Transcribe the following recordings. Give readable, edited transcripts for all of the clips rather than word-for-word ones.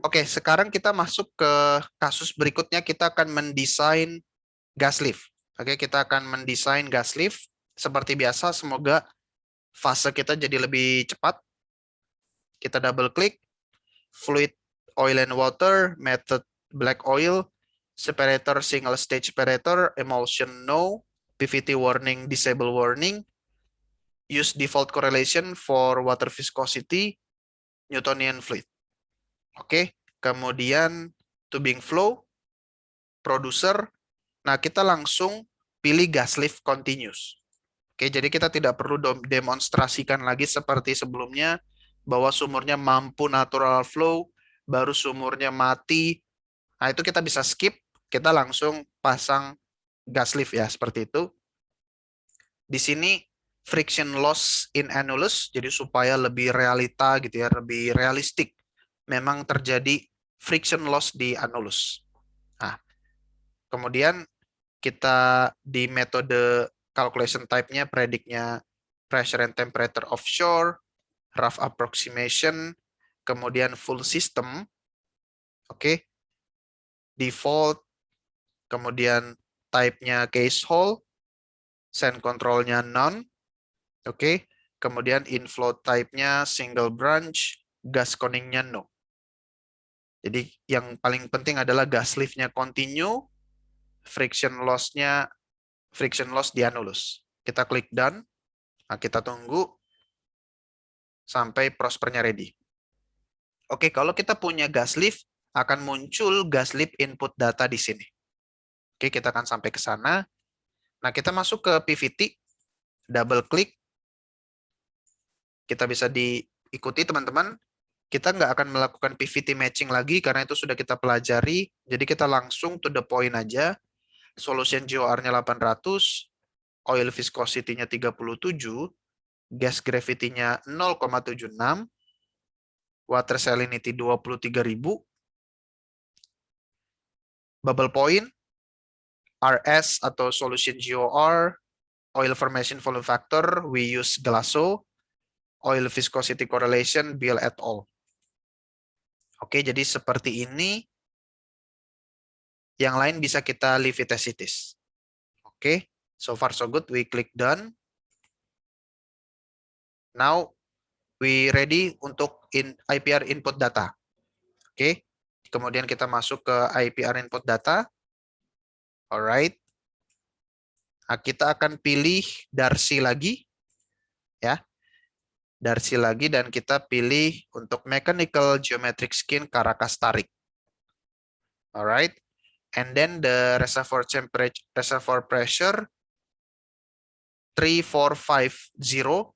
Oke, sekarang kita masuk ke kasus berikutnya. Kita akan mendesain gas lift. Oke, kita akan mendesain gas lift. Seperti biasa, semoga fase kita jadi lebih cepat. Kita double klik, fluid oil and water, method black oil, separator single stage separator, emulsion no, PVT warning disable warning, use default correlation for water viscosity, Newtonian fluid. Oke, kemudian tubing flow, producer. Nah, kita langsung pilih gas lift continuous. Oke, jadi kita tidak perlu demonstrasikan lagi seperti sebelumnya bahwa sumurnya mampu natural flow, baru sumurnya mati. Nah, itu kita bisa skip, kita langsung pasang gas lift ya, seperti itu. Di sini friction loss in annulus, jadi supaya lebih realita gitu ya, lebih realistik. Memang terjadi friction loss di annulus. Nah, kemudian kita di metode calculation type-nya, prediknya pressure and temperature offshore, rough approximation, kemudian full system, oke, default, kemudian type-nya case hole, send control-nya none, oke, kemudian inflow type-nya single branch, gas conning-nya no. Jadi yang paling penting adalah gas lift-nya continue, friction loss-nya friction loss di annulus. Kita klik done. Nah, kita tunggu sampai prospernya ready. Oke, kalau kita punya gas lift, akan muncul gas lift input data di sini. Oke, kita akan sampai ke sana. Nah, kita masuk ke PVT, double klik. Kita bisa diikuti, teman-teman. Kita nggak akan melakukan PVT matching lagi, karena itu sudah kita pelajari. Jadi kita langsung to the point aja. Solution GOR-nya 800, oil viscosity-nya 37, gas gravity-nya 0,76, water salinity 23.000, bubble point, RS atau solution GOR, oil formation volume factor, we use Glasso, oil viscosity correlation, Beal et al. Oke, jadi seperti ini. Yang lain bisa kita leave it as it is. Oke, so far so good. We click done. Now we ready untuk IPR input data. Oke, kemudian kita masuk ke IPR input data. Alright. Nah, kita akan pilih Darcy lagi, ya. Darcy lagi, dan kita pilih untuk mechanical geometric skin Caracas tarik. Alright. And then the reservoir temperature, reservoir pressure 3450.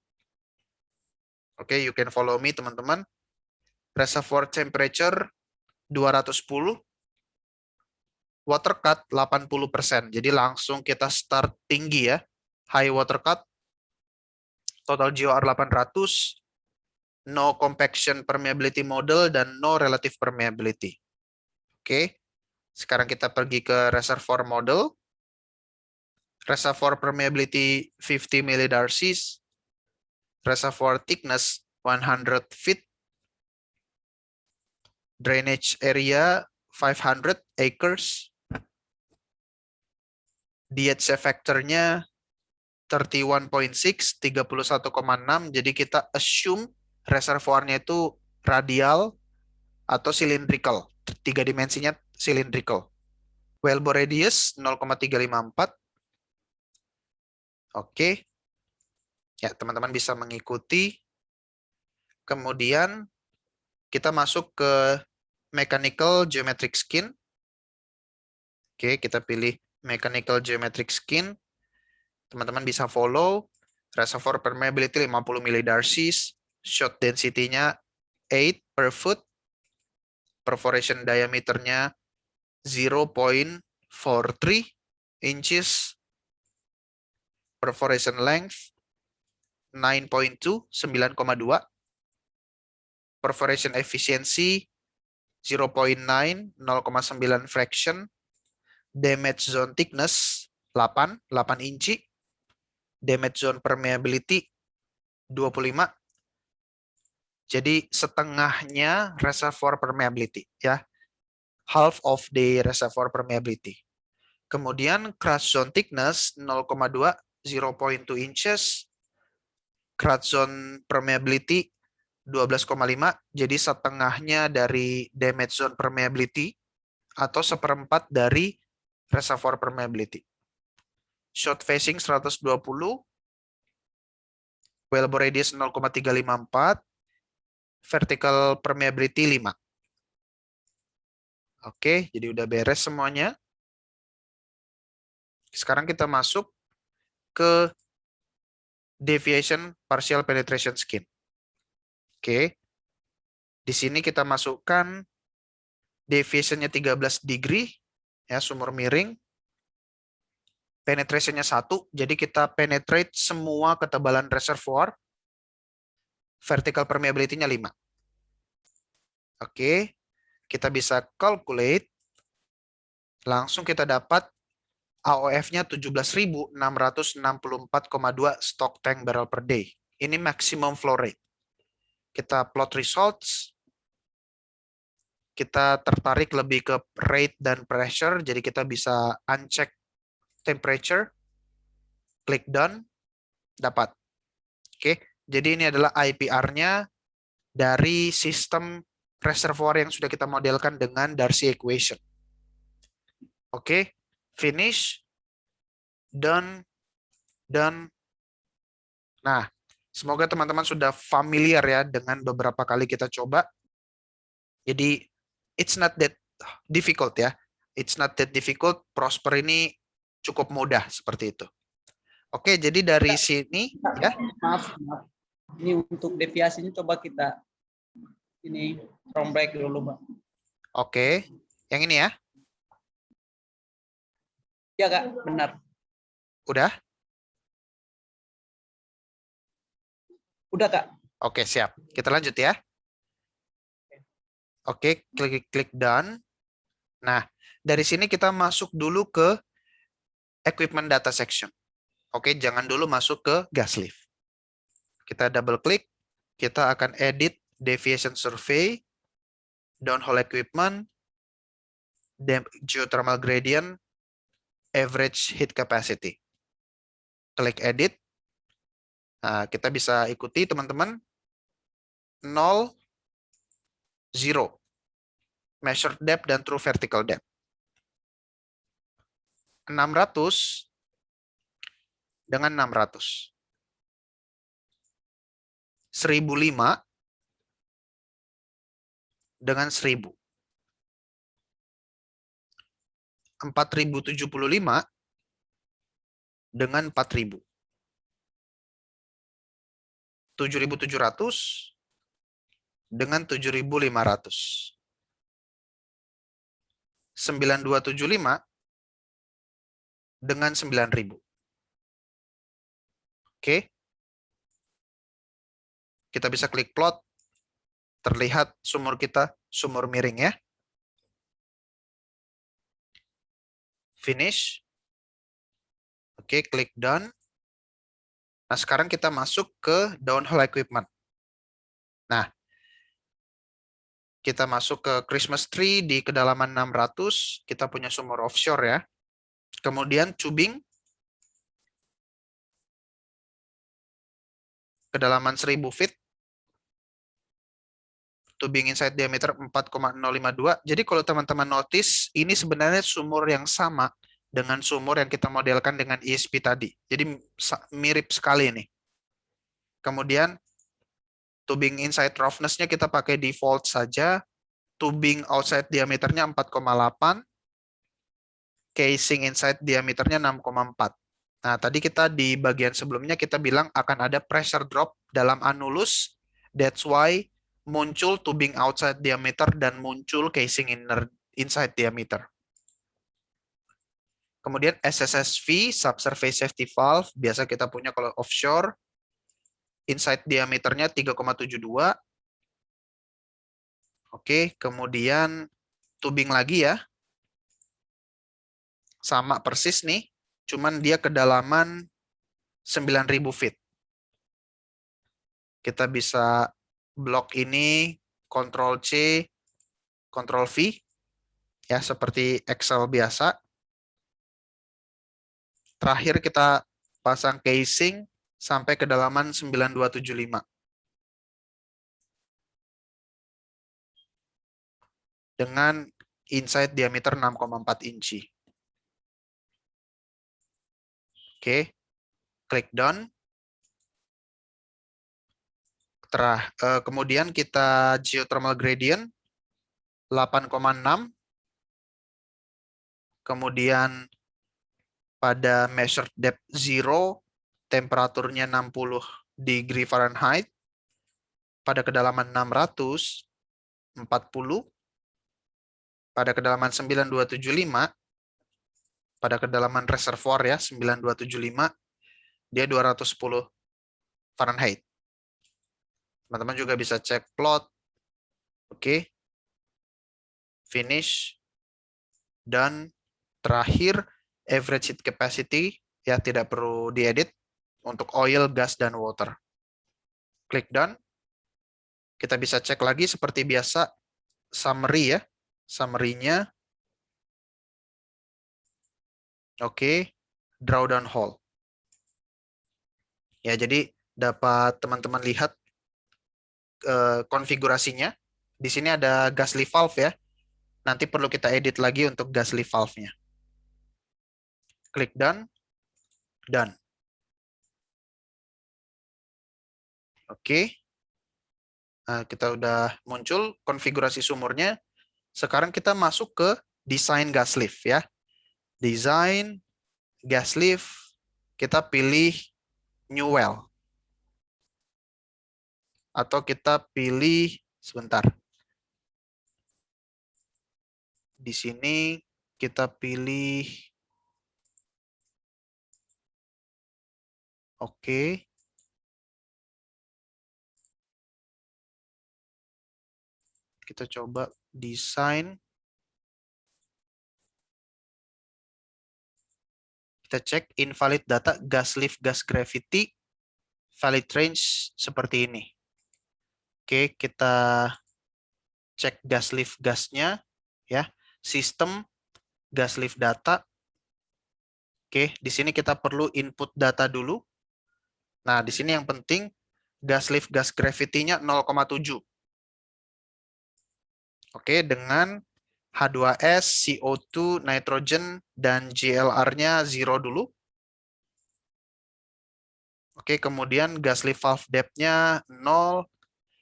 Oke, you can follow me, teman-teman. Reservoir temperature 210. Water cut 80%. Jadi langsung kita start tinggi ya. High water cut. Total GOR 800. No compaction permeability model dan no relative permeability. Oke. Sekarang kita pergi ke reservoir model. Reservoir permeability 50 millidarcies. Reservoir thickness 100 feet. Drainage area 500 acres. DHC factor-nya 31.6, 31,6. Jadi kita assume reservoirnya itu radial atau cylindrical. 3 dimensinya cylindrical. Wellbore radius 0,354. Oke. Ya, teman-teman bisa mengikuti. Kemudian kita masuk ke mechanical geometric skin. Oke, kita pilih mechanical geometric skin. Teman-teman bisa follow. Reservoir permeability 50 millidarcies. Shot density-nya 8 per foot. Perforation diameternya 0.43 inches. Perforation length 9.2, 9,2. Perforation efficiency 0.9, 0,9 fraction. Damage zone thickness 8 inci. Damage zone permeability 25. Jadi setengahnya reservoir permeability ya. Half of the reservoir permeability. Kemudian crush zone thickness 0,2 0.2 inches. Crush zone permeability 12,5, jadi setengahnya dari damage zone permeability atau seperempat dari reservoir permeability. Short facing 120, wellbore radius 0,354, vertical permeability 5. Oke, jadi udah beres semuanya. Sekarang kita masuk ke deviation partial penetration skin. Oke. Di sini kita masukkan deviation-nya 13 degree ya, sumur miring. Penetration-nya 1, jadi kita penetrate semua ketebalan reservoir. Vertical permeability-nya 5. Oke. Kita bisa calculate. Langsung kita dapat AOF-nya 17.664,2 stock tank barrel per day. Ini maximum flow rate. Kita plot results. Kita tertarik lebih ke rate dan pressure, jadi kita bisa uncheck temperature. Klik done. Dapat. Oke. Jadi ini adalah IPR-nya dari sistem reservoir yang sudah kita modelkan dengan Darcy equation. Oke, finish, done, done. Nah, semoga teman-teman sudah familiar ya dengan beberapa kali kita coba. Jadi, it's not that difficult ya. It's not that difficult. Prosper ini cukup mudah seperti itu. Oke, jadi dari sini ya. Maaf. Ini untuk deviasinya coba kita ini from break dulu, Bang. Oke, yang ini ya. Ya, Kak, benar. Udah? Udah, Kak. Oke, siap. Kita lanjut ya. Oke, klik done. Nah, dari sini kita masuk dulu ke equipment data section. Oke, jangan dulu masuk ke gas lift. Kita double klik, kita akan edit deviation survey, downhole equipment, geothermal gradient, average heat capacity. Klik edit. Nah, kita bisa ikuti teman-teman. 0, 0. Measured depth dan true vertical depth. 600 dengan 600. 1005 dengan 1000. 4075 dengan 4000. 7700 dengan 7500. 9275 dengan 9000. Oke. Kita bisa klik plot. Terlihat sumur kita, sumur miring ya. Finish. Oke, klik done. Nah, sekarang kita masuk ke downhole equipment. Nah, kita masuk ke Christmas tree di kedalaman 600. Kita punya sumur offshore ya. Kemudian tubing. Kedalaman 1000 feet. Tubing inside diameter 4,052. Jadi kalau teman-teman notice, ini sebenarnya sumur yang sama dengan sumur yang kita modelkan dengan ESP tadi. Jadi mirip sekali nih. Kemudian tubing inside roughness-nya kita pakai default saja. Tubing outside diameternya 4,8. Casing inside diameternya 6,4. Nah, tadi kita di bagian sebelumnya kita bilang akan ada pressure drop dalam annulus. That's why muncul tubing outside diameter dan muncul casing inside diameter. Kemudian SSSV, subsurface safety valve, biasa kita punya kalau offshore. Inside diameternya 3,72. Oke, kemudian tubing lagi ya. Sama persis nih, cuman dia kedalaman 9.000 feet. Kita bisa blok ini Ctrl C, Ctrl V, ya seperti Excel biasa. Terakhir kita pasang casing sampai kedalaman 9275. Dengan inside diameter 6,4 inci. Oke, klik done. Kemudian kita geothermal gradient 8,6. Kemudian pada measured depth 0, temperaturnya 60 degree Fahrenheit. Pada kedalaman 640, pada kedalaman 9275, pada kedalaman reservoir ya 9275, dia 210 Fahrenheit. Teman-teman juga bisa cek plot. Oke. Finish. Dan terakhir average heat capacity ya tidak perlu diedit untuk oil, gas, dan water. Klik done. Kita bisa cek lagi seperti biasa summary ya. Summary-nya. Oke. Drawdown hole. Ya, jadi dapat teman-teman lihat konfigurasinya. Di sini ada gas lift valve ya. Nanti perlu kita edit lagi untuk gas lift valve-nya. Klik done. Done. Oke. Nah, kita udah muncul konfigurasi sumurnya. Sekarang kita masuk ke desain gas lift ya. Desain gas lift, kita pilih new well. Atau kita pilih, sebentar. Di sini kita pilih, oke. Kita coba desain. Kita cek invalid data gas lift gas gravity valid range seperti ini. Oke, kita cek gas lift gasnya ya. Sistem gas lift data. Oke, di sini kita perlu input data dulu. Nah, di sini yang penting gas lift gas gravity-nya 0,7. Oke, dengan H2S, CO2, nitrogen, dan GLR-nya 0 dulu. Oke, kemudian gas lift valve depth-nya 0.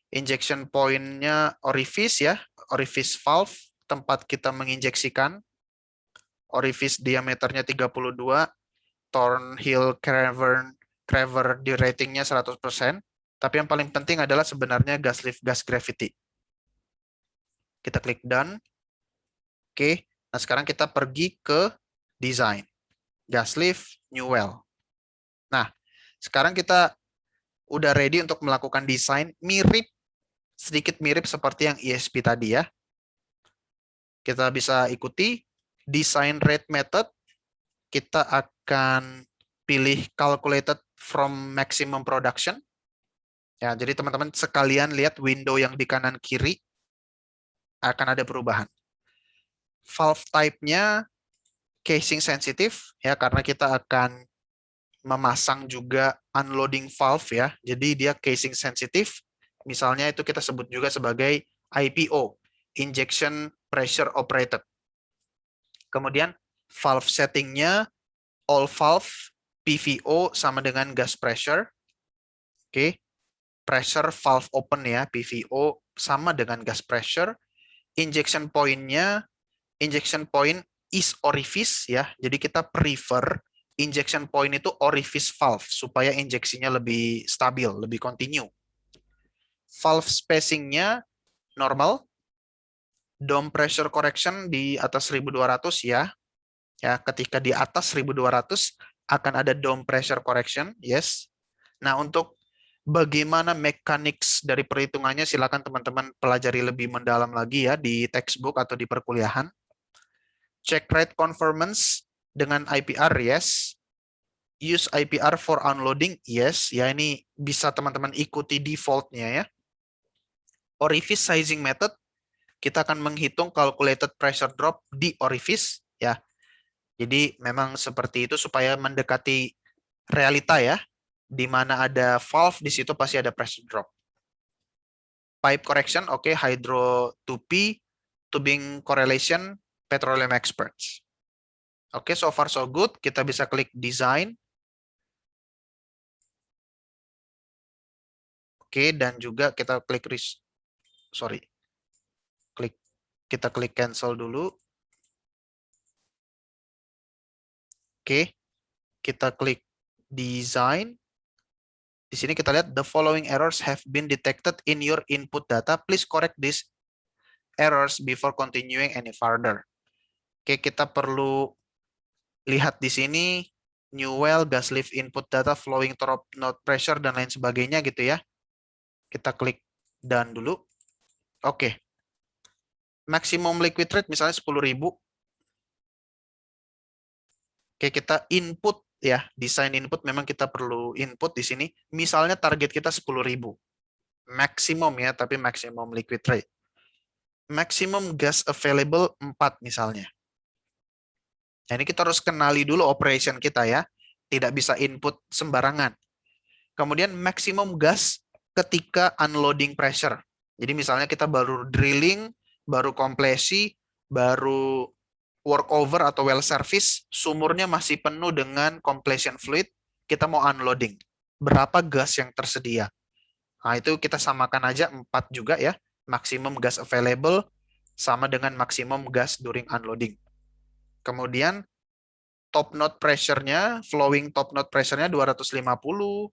Injection point-nya orifice ya, orifice valve, tempat kita menginjeksikan. Orifice diameternya 32, Thornhill Craver di ratingnya 100%. Tapi yang paling penting adalah sebenarnya gas lift gas gravity. Kita klik done. Oke, nah sekarang kita pergi ke design. Gas lift, new well. Nah, sekarang kita udah ready untuk melakukan desain sedikit mirip seperti yang ESP tadi ya. Kita bisa ikuti design rate method. Kita akan pilih calculated from maximum production. Ya, jadi teman-teman sekalian lihat window yang di kanan kiri akan ada perubahan. Valve type-nya casing sensitive ya, karena kita akan memasang juga unloading valve ya. Jadi dia casing sensitive. Misalnya itu kita sebut juga sebagai IPO, injection pressure operated. Kemudian valve setting-nya all valve PVO sama dengan gas pressure. Oke. Pressure valve open ya, PVO sama dengan gas pressure. Injection point-nya, injection point is orifice ya. Jadi kita prefer injection point itu orifice valve supaya injeksinya lebih stabil, lebih continue. Valve spacing-nya normal. Dome pressure correction di atas 1200 ya. Ya, ketika di atas 1200 akan ada dome pressure correction, yes. Nah, untuk bagaimana mechanics dari perhitungannya silakan teman-teman pelajari lebih mendalam lagi ya di textbook atau di perkuliahan. Check rate conformance dengan IPR, yes. Use IPR for unloading, yes. Ya, ini bisa teman-teman ikuti default-nya ya. orifice sizing method, kita akan menghitung calculated pressure drop di orifice ya. Jadi memang seperti itu supaya mendekati realita ya. Di mana ada valve di situ pasti ada pressure drop. Pipe correction, oke, hydro 2P, tubing correlation, petroleum experts. Oke, so far so good. Kita bisa klik design. Oke, dan juga kita klik kita klik cancel dulu. Oke, kita klik design. Di sini kita lihat the following errors have been detected in your input data. Please correct these errors before continuing any further. Oke, kita perlu lihat di sini new well, gas lift input data, flowing top node pressure dan lain sebagainya gitu ya. Kita klik done dulu. Oke. Maximum liquid rate misalnya 10.000. Oke, kita input ya, desain input memang kita perlu input di sini. Misalnya target kita 10.000. Maksimum ya, tapi maximum liquid rate. Maximum gas available 4 misalnya. Nah, ini kita harus kenali dulu operation kita ya. Tidak bisa input sembarangan. Kemudian maximum gas ketika unloading pressure. Jadi misalnya kita baru drilling, baru kompresi, baru workover atau well service, sumurnya masih penuh dengan completion fluid, kita mau unloading. Berapa gas yang tersedia? Nah, itu kita samakan aja 4 juga ya. Maximum gas available sama dengan maximum gas during unloading. Kemudian top node pressure-nya, flowing top node pressure-nya 250.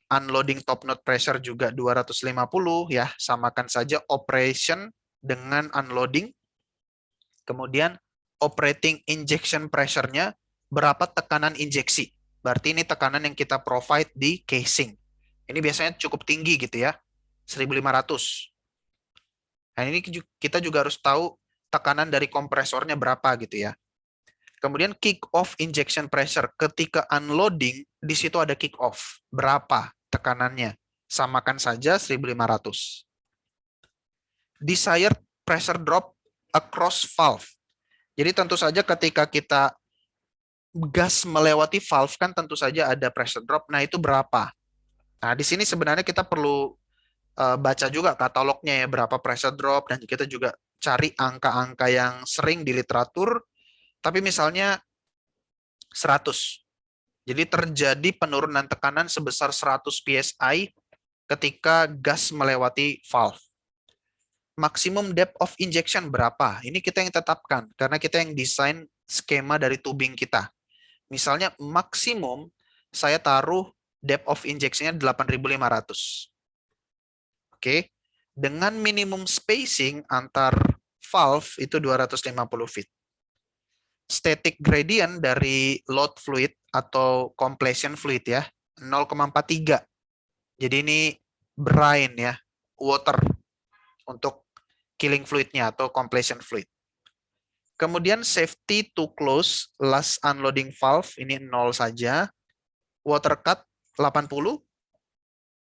Unloading top node pressure juga 250 ya. Samakan saja operation dengan unloading. Kemudian operating injection pressure-nya berapa tekanan injeksi. Berarti ini tekanan yang kita provide di casing. Ini biasanya cukup tinggi gitu ya. 1.500. Nah, ini kita juga harus tahu tekanan dari kompresornya berapa gitu ya. Kemudian kick off injection pressure. Ketika unloading, di situ ada kick off. Berapa tekanannya? Samakan saja 1.500. Desired pressure drop across valve. Jadi tentu saja ketika kita gas melewati valve kan tentu saja ada pressure drop. Nah, itu berapa? Nah, di sini sebenarnya kita perlu baca juga katalognya ya, berapa pressure drop, dan kita juga cari angka-angka yang sering di literatur. Tapi misalnya 100. Jadi terjadi penurunan tekanan sebesar 100 PSI ketika gas melewati valve. Maksimum depth of injection berapa? Ini kita yang tetapkan karena kita yang desain skema dari tubing kita. Misalnya maksimum saya taruh depth of injection-nya 8.500. Oke. Dengan minimum spacing antar valve itu 250 feet. Static gradient dari load fluid atau completion fluid ya, 0,43. Jadi ini brine ya, water untuk killing fluidnya atau completion fluid. Kemudian safety to close last unloading valve, ini 0 saja. Water cut 80.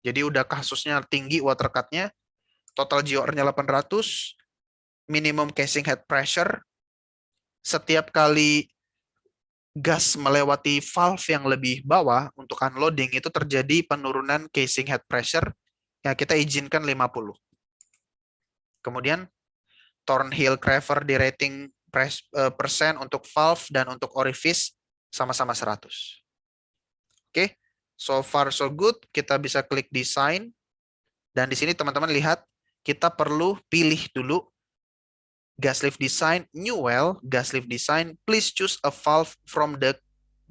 Jadi udah kasusnya tinggi water cut-nya. Total GOR-nya 800. Minimum casing head pressure. Setiap kali gas melewati valve yang lebih bawah untuk unloading itu terjadi penurunan casing head pressure yang kita izinkan 50. Kemudian Thornhill-Craver di rating persen untuk valve dan untuk orifice sama-sama 100. Oke, so far so good. Kita bisa klik design. Dan di sini teman-teman lihat kita perlu pilih dulu gas lift design, new well, gas lift design, please choose a valve from the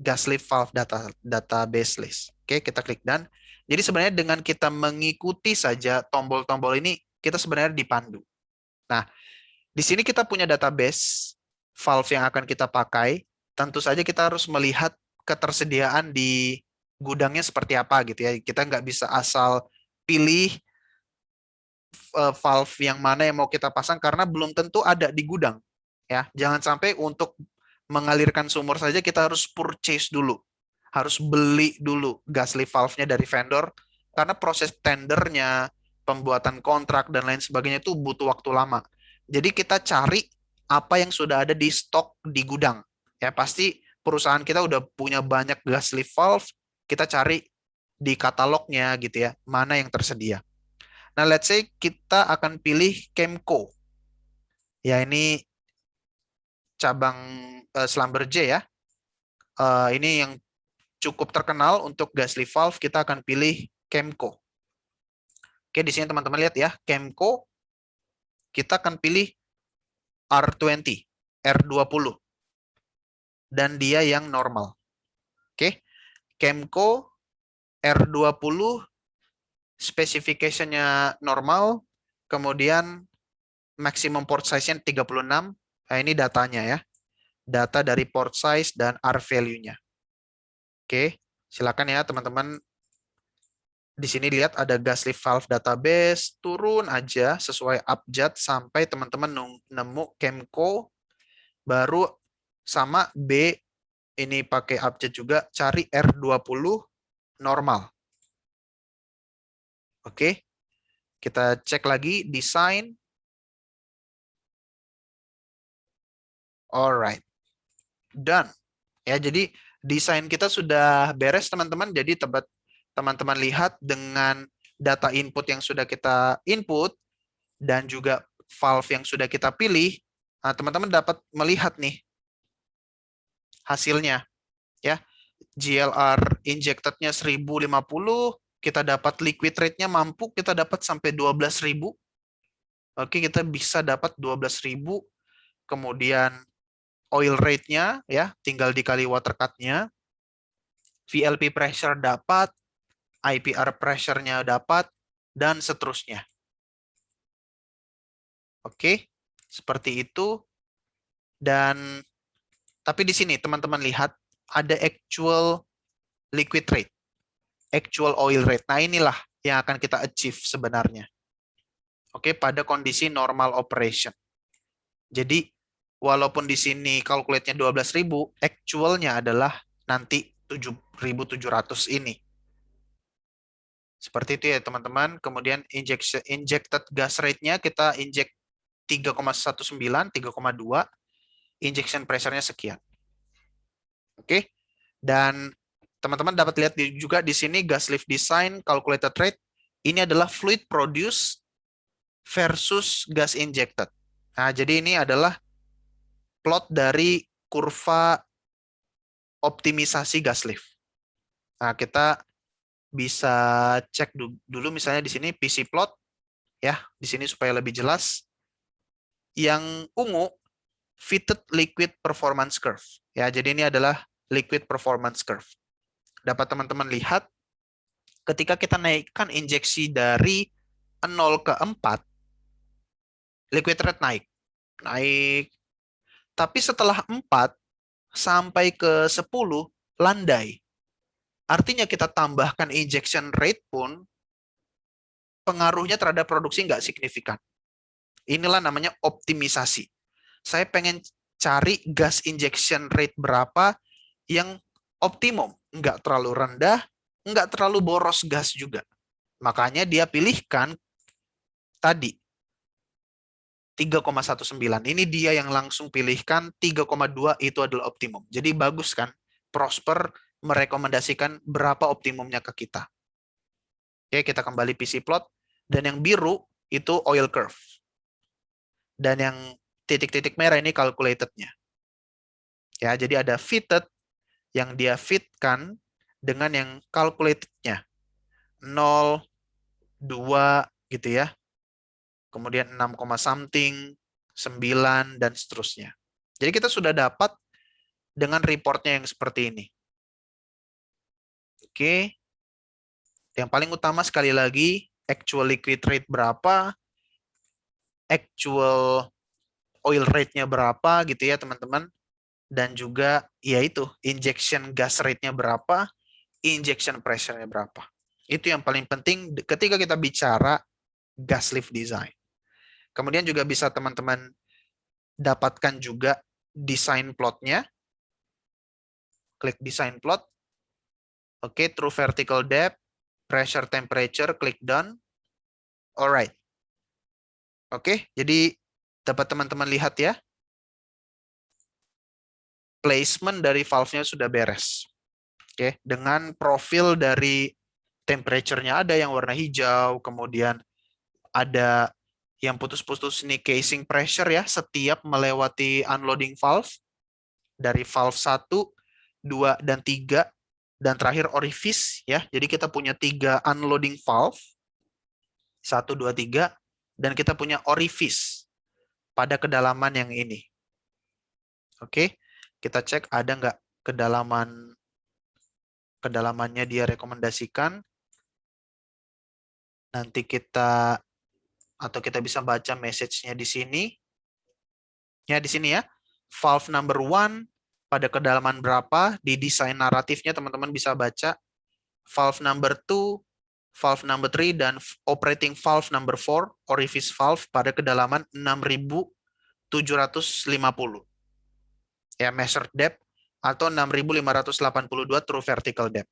gas lift valve database list. Oke, kita klik done. Jadi sebenarnya dengan kita mengikuti saja tombol-tombol ini, kita sebenarnya dipandu. Nah, di sini kita punya database valve yang akan kita pakai. Tentu saja kita harus melihat ketersediaan di gudangnya seperti apa gitu ya. Kita nggak bisa asal pilih valve yang mana yang mau kita pasang karena belum tentu ada di gudang ya. Jangan sampai untuk mengalirkan sumur saja kita harus purchase dulu, harus beli dulu gas lift valve-nya dari vendor karena proses tendernya, pembuatan kontrak dan lain sebagainya itu butuh waktu lama. Jadi kita cari apa yang sudah ada di stok di gudang. Ya pasti perusahaan kita udah punya banyak gas lift valve, kita cari di katalognya gitu ya, mana yang tersedia. Nah, let's say kita akan pilih Chemco. Ya ini cabang Schlumberger ya. Ini yang cukup terkenal untuk gas lift valve, kita akan pilih Chemco. Oke, di sini teman-teman lihat ya, Chemco kita akan pilih R20, R20. Dan dia yang normal. Oke. Chemco R20 specification-nya normal, kemudian maximum port size-nya 36. Nah, ini datanya ya. Data dari port size dan R value-nya. Oke, silakan ya teman-teman. Di sini lihat ada gas lift valve database, turun aja sesuai abjad sampai teman-teman nemu Chemco, baru sama B, ini pakai abjad juga, cari R20 normal. Oke, kita cek lagi desain. Alright, done. Ya, jadi desain kita sudah beres teman-teman. Jadi teman-teman lihat dengan data input yang sudah kita input dan juga valve yang sudah kita pilih, teman-teman dapat melihat nih hasilnya ya. GLR injected-nya 1050, kita dapat liquid rate-nya mampu kita dapat sampai 12.000. Oke, kita bisa dapat 12.000. Kemudian oil rate-nya ya, tinggal dikali water cut-nya. VLP pressure dapat, IPR pressure-nya dapat, dan seterusnya. Oke, seperti itu. Dan tapi di sini teman-teman lihat ada actual liquid rate, actual oil rate. Nah, inilah yang akan kita achieve sebenarnya. Oke, pada kondisi normal operation. Jadi walaupun di sini calculate-nya 12.000, actual-nya adalah nanti 7.700 ini. Seperti itu ya teman-teman. Kemudian injected gas rate-nya kita inject 3,19, 3,2. Injection pressure-nya sekian. Oke. Dan teman-teman dapat lihat juga di sini gas lift design calculated rate. Ini adalah fluid produced versus gas injected. Nah, jadi ini adalah plot dari kurva optimisasi gas lift. Nah, kita bisa cek dulu misalnya di sini PC plot ya, di sini supaya lebih jelas. Yang ungu fitted liquid performance curve. Ya, jadi ini adalah liquid performance curve. Dapat teman-teman lihat ketika kita naikkan injeksi dari 0 ke 4, liquid rate naik. Tapi setelah 4 sampai ke 10 landai. Artinya kita tambahkan injection rate pun pengaruhnya terhadap produksi nggak signifikan. Inilah namanya optimisasi. Saya pengen cari gas injection rate berapa yang optimum. Nggak terlalu rendah, nggak terlalu boros gas juga. Makanya dia pilihkan tadi 3,19. Ini dia yang langsung pilihkan 3,2 itu adalah optimum. Jadi bagus kan? Prosper merekomendasikan berapa optimumnya ke kita. Oke, kita kembali PC plot. Dan yang biru itu oil curve. Dan yang titik-titik merah ini calculated-nya. Ya, jadi ada fitted yang dia fitkan dengan yang calculated-nya. 0, 2 gitu ya. Kemudian 6, something, 9 dan seterusnya. Jadi kita sudah dapat dengan reportnya yang seperti ini. Oke. Yang paling utama sekali lagi, actual liquid rate berapa, actual oil rate-nya berapa gitu ya teman-teman. Dan juga yaitu injection gas rate-nya berapa, injection pressure-nya berapa. Itu yang paling penting ketika kita bicara gas lift design. Kemudian juga bisa teman-teman dapatkan juga design plot-nya. Klik design plot. Oke, true vertical depth, pressure temperature, klik done. Alright. Oke, jadi dapat teman-teman lihat ya. Placement dari valve-nya sudah beres. Oke, dengan profil dari temperature-nya ada yang warna hijau, kemudian ada yang putus-putus ini casing pressure ya, setiap melewati unloading valve dari valve 1, 2, dan 3, dan terakhir orifice ya. Jadi kita punya 3 unloading valve, 1, 2, 3, dan kita punya orifice pada kedalaman yang ini. Oke, kita cek ada nggak kedalamannya dia rekomendasikan. Nanti kita bisa baca message-nya di sini. Ya, di sini ya. Valve number 1 pada kedalaman berapa, di desain naratifnya teman-teman bisa baca. Valve number 2, valve number 3, dan operating valve number 4, orifice valve pada kedalaman 6.750. Ya, measured depth atau 6.582 true vertical depth.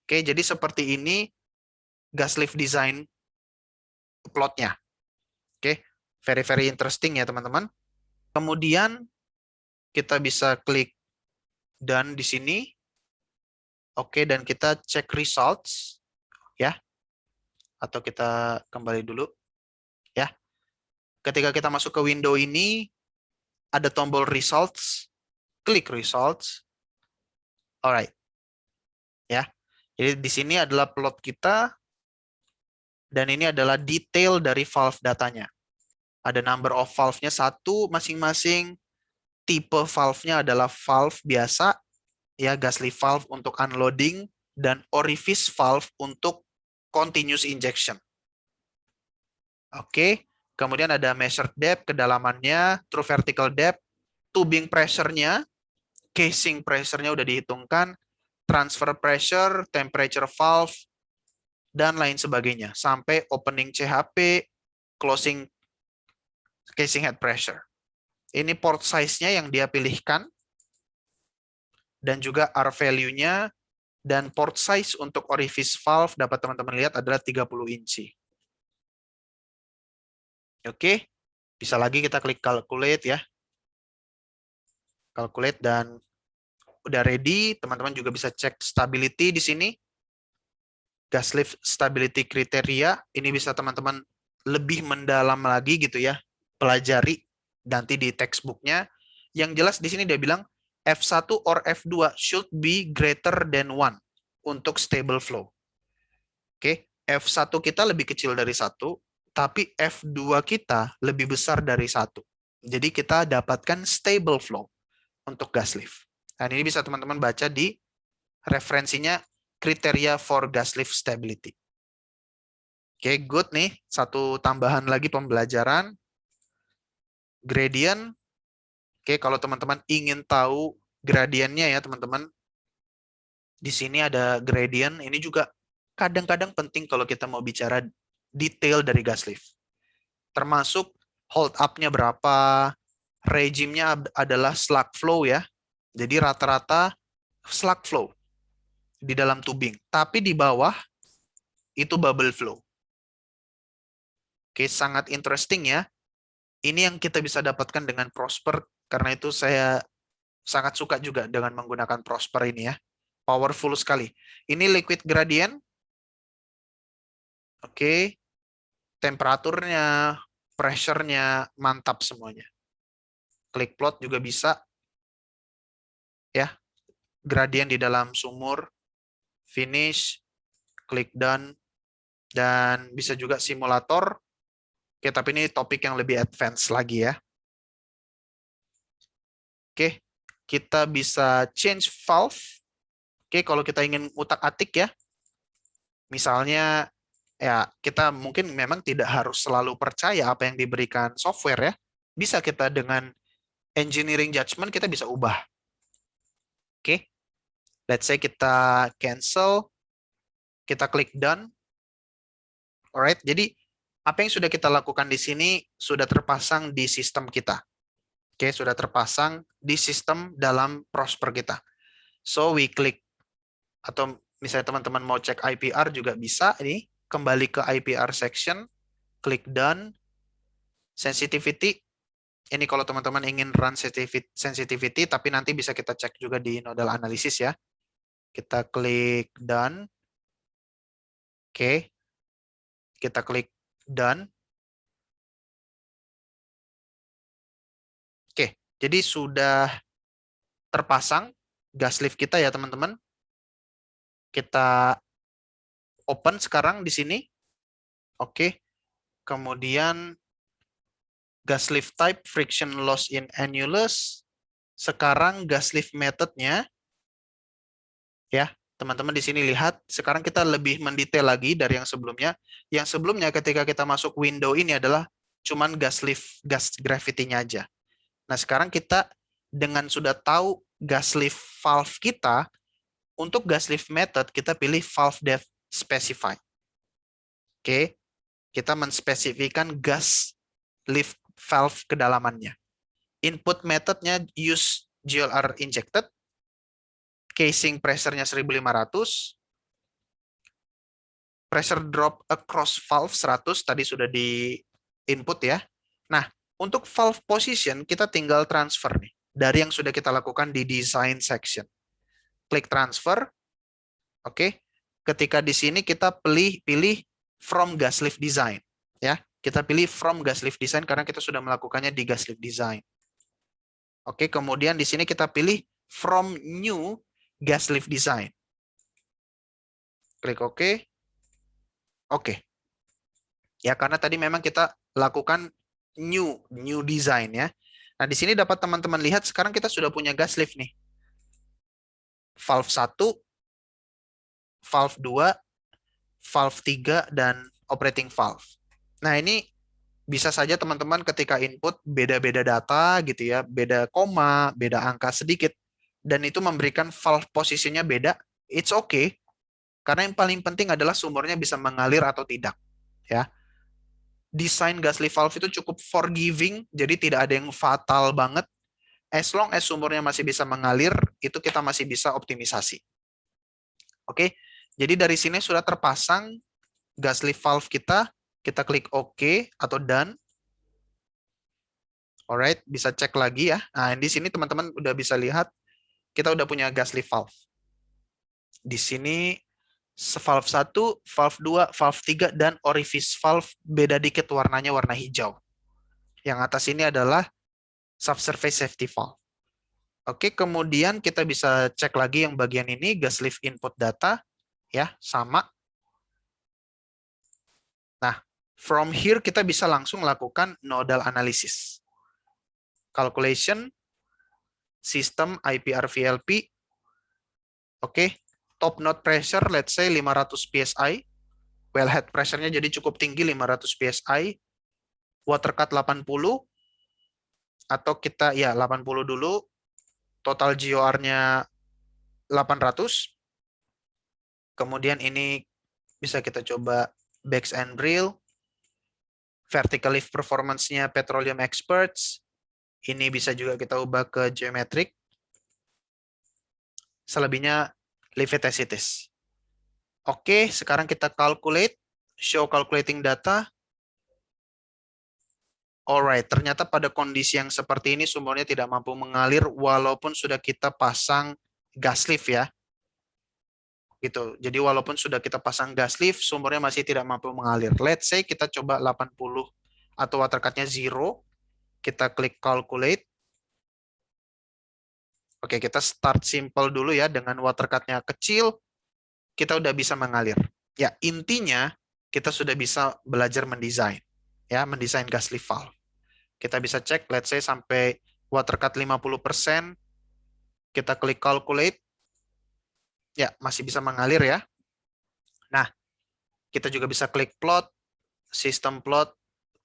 Oke, jadi seperti ini gas lift design plotnya. Oke, very interesting ya teman-teman. Kemudian kita bisa klik done di sini. Oke, dan kita cek results ya. Atau kita kembali dulu ya. Ketika kita masuk ke window ini ada tombol results, klik results. Alright. Ya. Jadi di sini adalah plot kita dan ini adalah detail dari valve datanya. Ada number of valve-nya 1 masing-masing. Tipe valve-nya adalah valve biasa, ya, gas lift valve untuk unloading, dan orifice valve untuk continuous injection. Oke, kemudian ada measured depth, kedalamannya, true vertical depth, tubing pressure-nya, casing pressure-nya udah dihitungkan, transfer pressure, temperature valve, dan lain sebagainya, sampai opening CHP, closing casing head pressure. Ini port size-nya yang dia pilihkan, dan juga R value-nya, dan port size untuk orifice valve dapat teman-teman lihat adalah 30 inci. Oke, bisa lagi kita klik calculate ya. Calculate dan udah ready, teman-teman juga bisa cek stability di sini. Gas lift stability kriteria, ini bisa teman-teman lebih mendalam lagi gitu ya, pelajari nanti di textbook-nya. Yang jelas di sini dia bilang F1 or F2 should be greater than 1 untuk stable flow. Oke, F1 kita lebih kecil dari 1, tapi F2 kita lebih besar dari 1. Jadi kita dapatkan stable flow untuk gas lift. Dan ini bisa teman-teman baca di referensinya kriteria for gas lift stability. Oke, good nih. Satu tambahan lagi pembelajaran. Gradient. Oke, kalau teman-teman ingin tahu gradiennya ya teman-teman. Di sini ada gradient. Ini juga kadang-kadang penting kalau kita mau bicara detail dari gas lift. Termasuk hold up-nya berapa, regime-nya adalah slug flow ya. Jadi rata-rata slug flow di dalam tubing, tapi di bawah itu bubble flow. Oke, sangat interesting ya. Ini yang kita bisa dapatkan dengan Prosper, karena itu saya sangat suka juga dengan menggunakan Prosper ini ya. Powerful sekali. Ini liquid gradient. Oke, temperaturnya, pressure-nya, mantap semuanya. Klik plot juga bisa. Ya, gradient di dalam sumur, finish, klik done, dan bisa juga simulator. Oke, tapi ini topik yang lebih advance lagi ya. Oke, kita bisa change valve. Oke, kalau kita ingin utak-atik ya, misalnya ya kita mungkin memang tidak harus selalu percaya apa yang diberikan software ya. Bisa kita dengan engineering judgment kita bisa ubah. Oke, let's say kita cancel, kita klik done. Alright, jadi apa yang sudah kita lakukan di sini sudah terpasang di sistem kita. Oke, sudah terpasang di sistem dalam Prosper kita. So we click, atau misalnya teman-teman mau cek IPR juga bisa, ini kembali ke IPR section, klik done. Sensitivity, ini kalau teman-teman ingin run sensitivity, tapi nanti bisa kita cek juga di nodal analysis ya. Kita klik done. Oke. Kita klik done. Oke, jadi sudah terpasang gas lift kita ya teman-teman. Kita open sekarang di sini. Oke. Kemudian gas lift type friction loss in annulus. Sekarang gas lift methodnya ya, teman-teman di sini lihat. Sekarang kita lebih mendetail lagi dari yang sebelumnya. Yang sebelumnya ketika kita masuk window ini adalah cuman gas lift, gas gravity-nya aja. Nah, sekarang kita dengan sudah tahu gas lift valve kita, untuk gas lift method kita pilih valve depth specify. Oke, kita menspesifikan gas lift valve kedalamannya. Input methodnya use GLR injected, casing pressure-nya 1500, pressure drop across valve 100, tadi sudah di input ya. Nah, untuk valve position kita tinggal transfer nih, dari yang sudah kita lakukan di design section. Klik transfer, oke. Ketika di sini kita pilih from gas lift design. Ya, kita pilih from gas lift design karena kita sudah melakukannya di gas lift design. Oke, kemudian di sini kita pilih from new gas lift design. Klik OK. Oke. Ya, karena tadi memang kita lakukan new design ya. Nah, di sini dapat teman-teman lihat sekarang kita sudah punya gas lift nih. Valve 1, valve 2, valve 3 dan operating valve. Nah, ini bisa saja teman-teman ketika input beda-beda data gitu ya, beda koma, beda angka sedikit, dan itu memberikan valve posisinya beda, it's okay. Karena yang paling penting adalah sumurnya bisa mengalir atau tidak. Ya. Desain gas lift valve itu cukup forgiving, jadi tidak ada yang fatal banget. As long as sumurnya masih bisa mengalir, itu kita masih bisa optimisasi. Oke, jadi dari sini sudah terpasang gas lift valve kita. Kita klik OK atau done. Alright, bisa cek lagi ya. Nah, di sini teman-teman udah bisa lihat kita udah punya gas lift valve. Di sini valve 1, valve 2, valve 3 dan orifice valve beda dikit warnanya, warna hijau. Yang atas ini adalah subsurface safety valve. Oke, kemudian kita bisa cek lagi yang bagian ini gas lift input data ya, sama. Nah, from here kita bisa langsung lakukan nodal analysis. Calculation, system IPR VLP. Oke, top node pressure let's say 500 PSI. Wellhead pressure-nya jadi cukup tinggi 500 PSI. Water cut 80 atau kita ya 80 dulu. Total GOR-nya 800. Kemudian ini bisa kita coba Bax and Brill. Vertical lift performance-nya Petroleum Experts. Ini bisa juga kita ubah ke geometric. Selebihnya Liveticis. Oke, sekarang kita calculate. Show calculating data. Alright, ternyata pada kondisi yang seperti ini sumurnya tidak mampu mengalir walaupun sudah kita pasang gas lift ya. Gitu. Jadi walaupun sudah kita pasang gas lift, sumurnya masih tidak mampu mengalir. Let's say kita coba 80 atau water cut-nya 0. Kita klik calculate. Oke, kita start simple dulu ya dengan water cut-nya kecil. Kita udah bisa mengalir. Ya, intinya kita sudah bisa belajar mendesain. Ya, mendesain gas lift valve. Kita bisa cek, let's say sampai water cut 50%, kita klik calculate, ya masih bisa mengalir ya. Nah, kita juga bisa klik plot, system plot,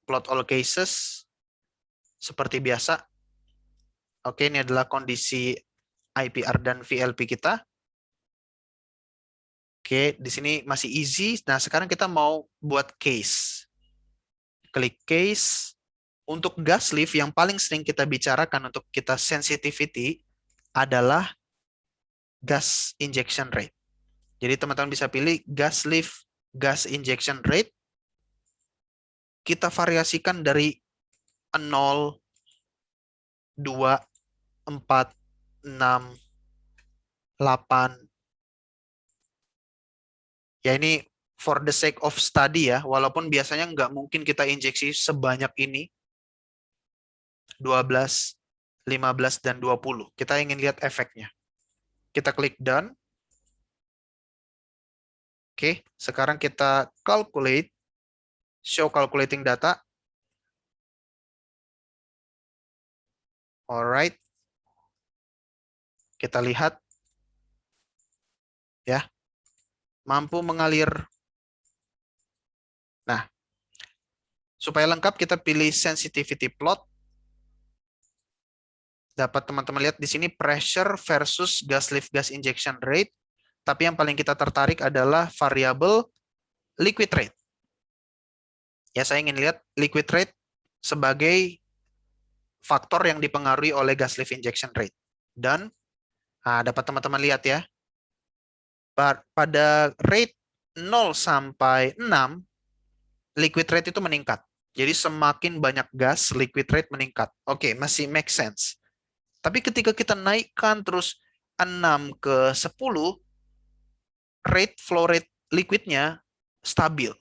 plot all cases, seperti biasa. Oke, ini adalah kondisi IPR dan VLP kita. Oke, di sini masih easy. Nah, sekarang kita mau buat case. Klik case. Untuk gas lift yang paling sering kita bicarakan untuk kita sensitivity adalah gas injection rate. Jadi teman-teman bisa pilih gas lift gas injection rate. kita variasikan dari 0, 2, 4, 6, 8. Ya ini for the sake of study ya, walaupun biasanya nggak mungkin kita injeksi sebanyak ini. 12, 15, dan 20. Kita ingin lihat efeknya. Kita klik done. Oke, sekarang kita calculate, show calculating data. Alright. Kita lihat. Ya. Mampu mengalir. Nah, supaya lengkap kita pilih sensitivity plot. Dapat teman-teman lihat di sini pressure versus gas lift gas injection rate. Tapi yang paling kita tertarik adalah variabel liquid rate. Ya, saya ingin lihat liquid rate sebagai faktor yang dipengaruhi oleh gas lift injection rate. Dan dapat teman-teman lihat ya. Pada rate 0 sampai 6, liquid rate itu meningkat. Jadi semakin banyak gas, liquid rate meningkat. Oke, masih make sense. Tapi ketika kita naikkan terus 6 ke 10, flow rate liquidnya stabil.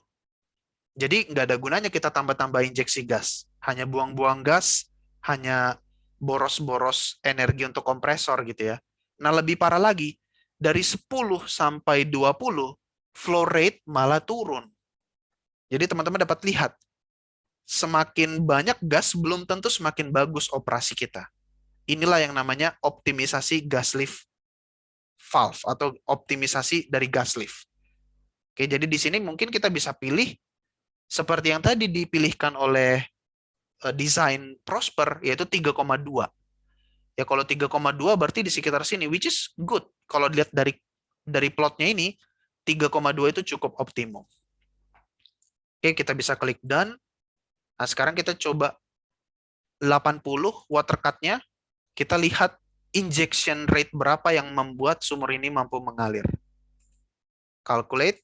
Jadi nggak ada gunanya kita tambah-tambah injeksi gas. Hanya buang-buang gas, hanya boros-boros energi untuk kompresor gitu ya. Nah lebih parah lagi, dari 10 sampai 20, flow rate malah turun. Jadi teman-teman dapat lihat, semakin banyak gas belum tentu semakin bagus operasi kita. Inilah yang namanya optimisasi gas lift valve atau optimisasi dari gas lift. Oke, jadi di sini mungkin kita bisa pilih seperti yang tadi dipilihkan oleh desain Prosper, yaitu 3,2. Ya kalau 3,2 berarti di sekitar sini, which is good. Kalau dilihat dari plotnya ini, 3,2 itu cukup optimum. Oke, kita bisa klik done. Nah, sekarang kita coba 80 water cut-nya. Kita lihat injection rate berapa yang membuat sumur ini mampu mengalir. Calculate.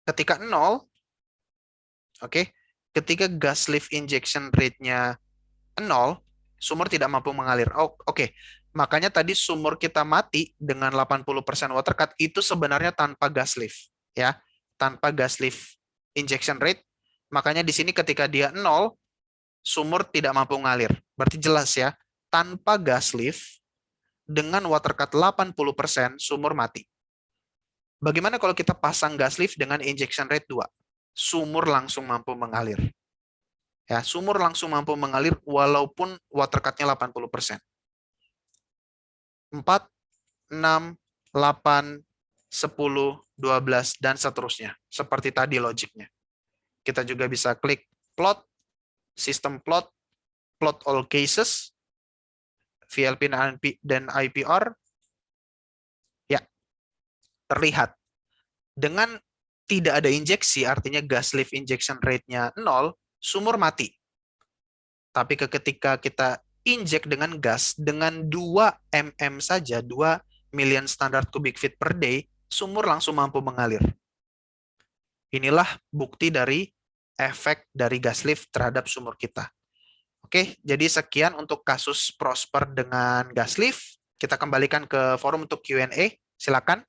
Ketika 0, oke, ketika gas lift injection rate-nya 0, sumur tidak mampu mengalir. Oke. Makanya tadi sumur kita mati dengan 80% water cut itu sebenarnya tanpa gas lift, ya. Tanpa gas lift injection rate. Makanya di sini ketika dia 0, sumur tidak mampu mengalir. Berarti jelas ya, tanpa gas lift dengan water cut 80%, sumur mati. Bagaimana kalau kita pasang gas lift dengan injection rate 2? Sumur langsung mampu mengalir. Ya, sumur langsung mampu mengalir walaupun water cut-nya 80%. 4, 6, 8, 10, 12, dan seterusnya. Seperti tadi logiknya. Kita juga bisa klik plot, system plot, plot all cases, VLP dan IPR. Ya, terlihat. Dengan tidak ada injeksi, artinya gas lift injection rate-nya 0, sumur mati. Tapi ketika kita injek dengan gas, dengan 2 mm saja, 2 million standard cubic feet per day, sumur langsung mampu mengalir. Inilah bukti dari efek dari gas lift terhadap sumur kita. Oke, jadi sekian untuk kasus Prosper dengan gas lift. Kita kembalikan ke forum untuk Q&A. Silakan.